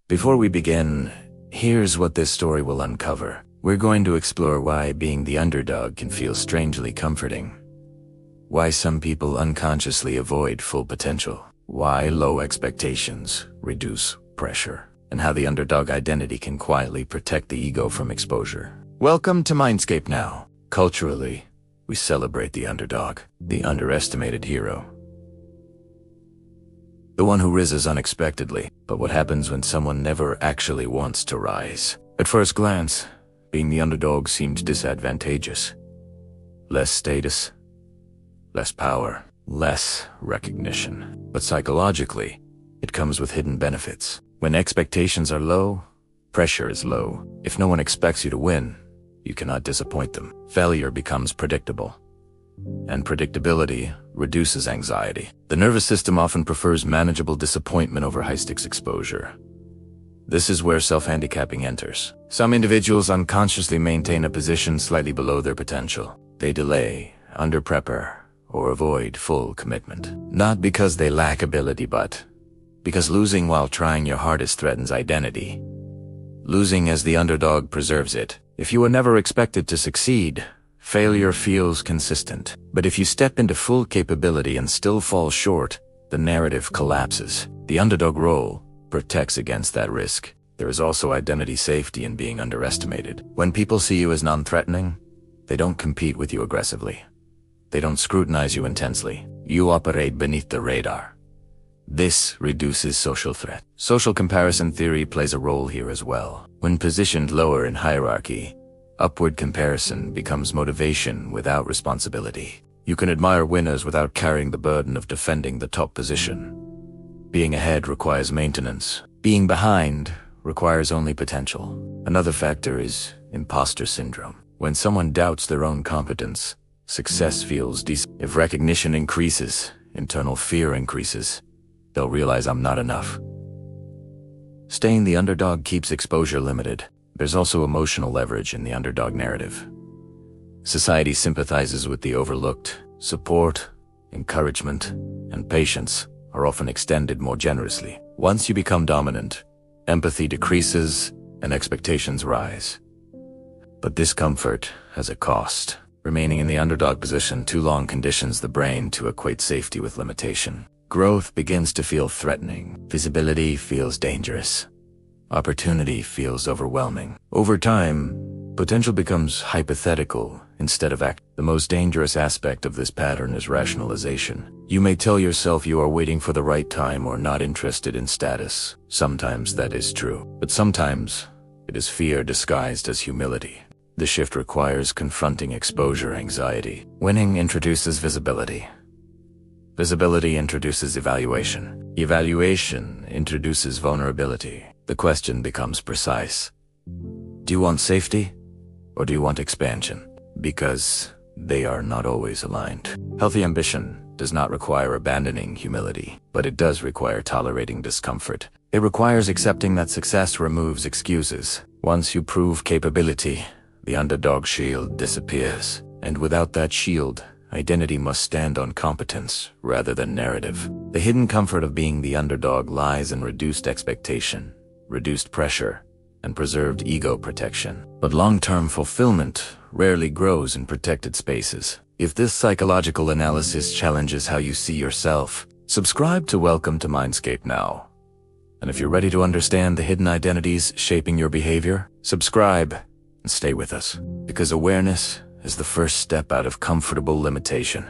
Before we begin, here's what this story will uncover. We're going to explore why being the underdog can feel strangely comforting, why some people unconsciously avoid full potential, why low expectations reduce pressure, and how the underdog identity can quietly protect the ego from exposure. Welcome to Mindscapenow. Culturally, we celebrate the underdog, the underestimated hero, the one who rises unexpectedly. But what happens when someone never actually wants to rise? At first glance, being the underdog seemed disadvantageous. Less status, less power, less recognition. But psychologically, it comes with hidden benefits. When expectations are low, pressure is low. If no one expects you to win, you cannot disappoint them. Failure becomes predictable, and predictability reduces anxiety. The nervous system often prefers manageable disappointment over high-stakes exposure. This is where self-handicapping enters. Some individuals unconsciously maintain a position slightly below their potential. They delay, underprepare, or avoid full commitment. Not because they lack ability, but because losing while trying your hardest threatens identity. Losing as the underdog preserves it. If you were never expected to succeed, failure feels consistent. But if you step into full capability and still fall short, the narrative collapses. The underdog role protects against that risk. There is also identity safety in being underestimated. When people see you as non-threatening, they don't compete with you aggressively. They don't scrutinize you intensely. You operate beneath the radar. This reduces social threat. Social comparison theory plays a role here as well. When positioned lower in hierarchy, upward comparison becomes motivation without responsibility. You can admire winners without carrying the burden of defending the top position. Being ahead requires maintenance. Being behind requires only potential. Another factor is imposter syndrome. When someone doubts their own competence, success feels decent. If recognition increases, internal fear increases. They'll realize I'm not enough. Staying the underdog keeps exposure limited. There's also emotional leverage in the underdog narrative. Society sympathizes with the overlooked. Support, encouragement, and patience are often extended more generously. Once you become dominant, empathy decreases and expectations rise. But this comfort has a cost. Remaining in the underdog position too long conditions the brain to equate safety with limitation. Growth begins to feel threatening. Visibility feels dangerous. Opportunity feels overwhelming. Over time, potential becomes hypothetical instead of act. The most dangerous aspect of this pattern is rationalization. You may tell yourself you are waiting for the right time or not interested in status. Sometimes that is true, but sometimes it is fear disguised as humility. The shift requires confronting exposure anxiety. Winning introduces visibility. Visibility introduces evaluation. Evaluation introduces vulnerability. The question becomes precise. Do you want safety, or do you want expansion? Because they are not always aligned. Healthy ambition does not require abandoning humility, but it does require tolerating discomfort. It requires accepting that success removes excuses. Once you prove capability, the underdog shield disappears. And without that shield, identity must stand on competence rather than narrative. The hidden comfort of being the underdog lies in reduced expectation, reduced pressure, and preserved ego protection. But long-term fulfillment rarely grows in protected spaces. If this psychological analysis challenges how you see yourself, subscribe to Welcome to Mindscapenow. And if you're ready to understand the hidden identities shaping your behavior, subscribe and stay with us, because awareness is the first step out of comfortable limitation.